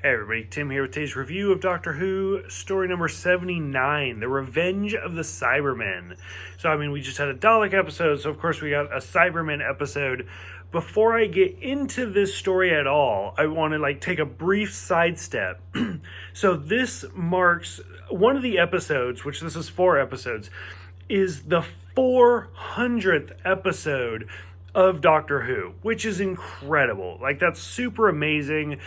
Hey everybody, Tim here with today's review of Doctor Who, story number 79, The Revenge of the Cybermen. So, we just had a Dalek episode, so of course we got a Cybermen episode. Before I get into this story at all, I want to take a brief sidestep. So this marks one of the episodes, which this is 4 episodes, is the 400th episode of Doctor Who, which is incredible. That's super amazing.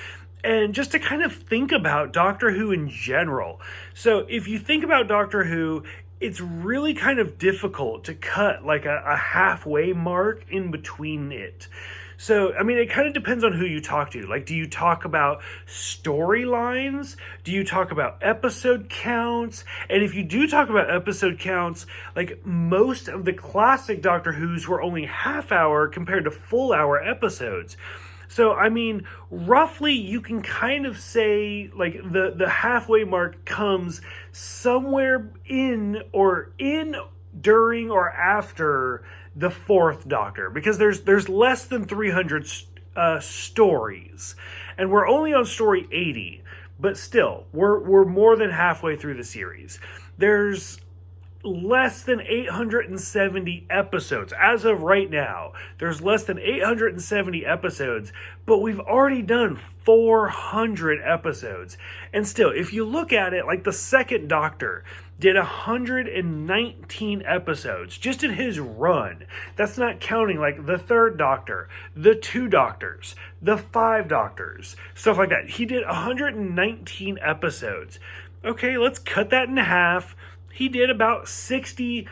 And just to kind of think about Doctor Who in general. So if you think about Doctor Who, it's really kind of difficult to cut a halfway mark in between it. So, it kind of depends on who you talk to. Do you talk about storylines? Do you talk about episode counts? And if you do talk about episode counts, most of the classic Doctor Who's were only half hour compared to full hour episodes. So, roughly you can kind of say, the halfway mark comes somewhere in, during, or after the 4th Doctor. Because there's less than 300 stories. And we're only on story 80. But still, we're more than halfway through the series. There's less than 870 episodes. As of right now, there's less than 870 episodes, but we've already done 400 episodes. And still, if you look at it, the 2nd Doctor did 119 episodes just in his run. That's not counting the 3rd Doctor, the 2 Doctors, the 5 Doctors, stuff like that. He did 119 episodes. Okay, let's cut that in half. He did about 60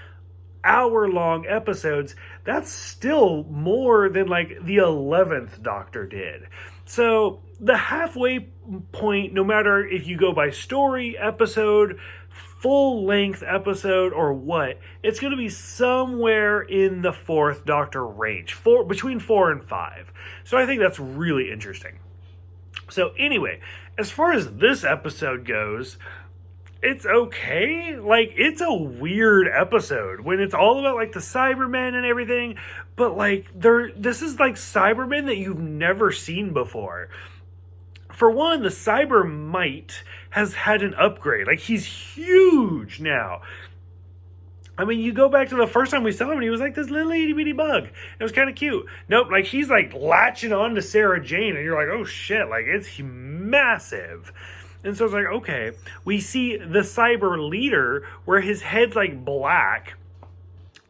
hour-long episodes. That's still more than the 11th Doctor did. So the halfway point, no matter if you go by story, episode, full-length episode, or what, it's going to be somewhere in the 4th Doctor range, between 4 and 5. So I think that's really interesting. So anyway, as far as this episode goes, it's okay. It's a weird episode when it's all about the Cybermen and everything, but this is Cybermen that you've never seen before. For one, the Cybermite has had an upgrade. He's huge now. You go back to the first time we saw him and he was this little itty bitty bug. It was kind of cute. Nope, he's latching on to Sarah Jane and you're oh shit, it's massive. And so it's okay, we see the cyber leader where his head's black.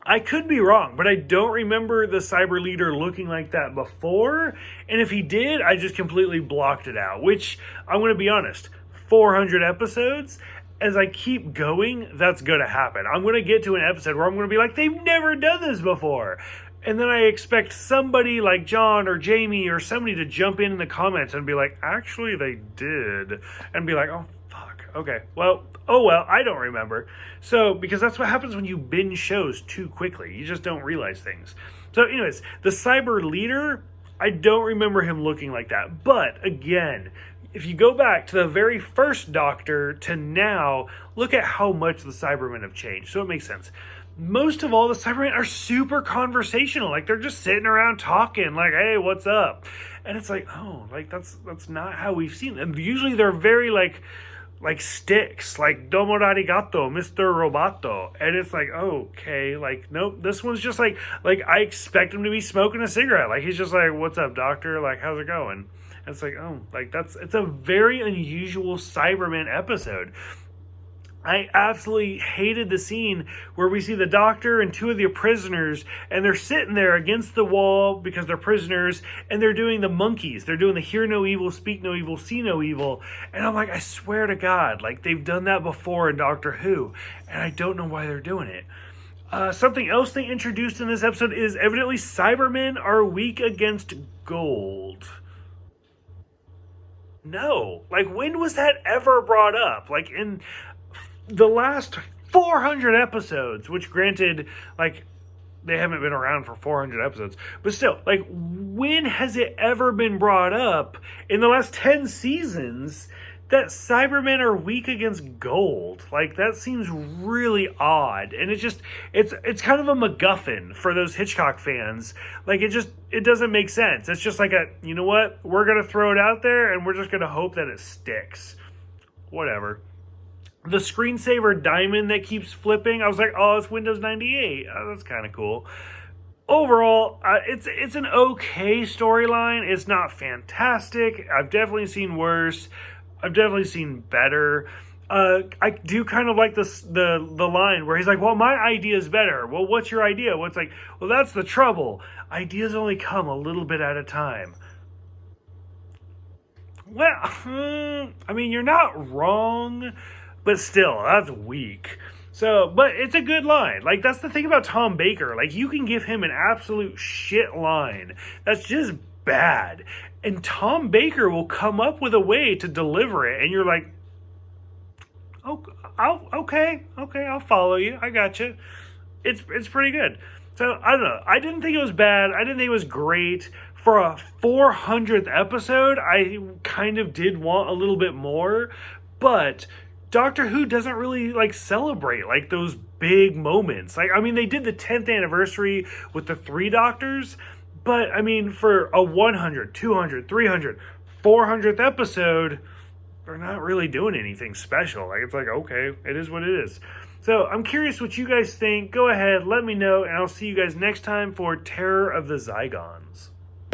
I could be wrong, but I don't remember the cyber leader looking like that before. And if he did, I just completely blocked it out, which I'm going to be honest, 400 episodes, as I keep going, that's going to happen. I'm going to get to an episode where I'm going to be they've never done this before. And then I expect somebody like John or Jamie or somebody to jump in the comments and be actually they did. And be oh, fuck. Okay. Well, I don't remember. So, because that's what happens when you binge shows too quickly. You just don't realize things. So anyways, the cyber leader, I don't remember him looking like that. But again, if you go back to the very first Doctor to now, look at how much the Cybermen have changed. So it makes sense. Most of all, the Cybermen are super conversational. They're just sitting around talking, hey, what's up? And it's that's not how we've seen them. Usually they're very sticks, domo arigato, Mr. Roboto. And it's okay, nope, this one's just I expect him to be smoking a cigarette. He's just what's up, doctor? How's it going? And it's it's a very unusual Cybermen episode. I absolutely hated the scene where we see the Doctor and 2 of the prisoners, and they're sitting there against the wall because they're prisoners, and they're doing the monkeys. They're doing the hear no evil, speak no evil, see no evil. And I'm I swear to God, they've done that before in Doctor Who, and I don't know why they're doing it. Something else they introduced in this episode is evidently Cybermen are weak against gold. No. When was that ever brought up? In the last 400 episodes, which granted, they haven't been around for 400 episodes, but still, when has it ever been brought up in the last 10 seasons that Cybermen are weak against gold. Like, that seems really odd. And it's kind of a MacGuffin for those Hitchcock fans. Like, it doesn't make sense. It's just like you know what? We're going to throw it out there and we're just going to hope that it sticks. Whatever. The screensaver diamond that keeps flipping, I was like, oh, it's Windows 98. Oh, that's kind of cool. Overall, it's an okay storyline. It's not fantastic. I've definitely seen worse. I've definitely seen better. I do kind of like the line where he's like, well, my idea is better. Well, what's your idea? Well, it's like, well, that's the trouble. Ideas only come a little bit at a time. Well, I mean, you're not wrong, but still, that's weak. So, but it's a good line. Like, that's the thing about Tom Baker. Like, you can give him an absolute shit line that's just bad, and Tom Baker will come up with a way to deliver it, and you're like, oh, okay, I'll follow you. I got you. It's pretty good. So, I don't know. I didn't think it was bad. I didn't think it was great. For a 400th episode, I kind of did want a little bit more, but Doctor Who doesn't really like celebrate like those big moments. Like, I mean, they did the 10th anniversary with the 3 Doctors, but I mean, for a 100, 200, 300, 400th episode, they're not really doing anything special. Like, it's like, okay, it is what it is. So I'm curious what you guys think. Go ahead, let me know, and I'll see you guys next time for Terror of the Zygons.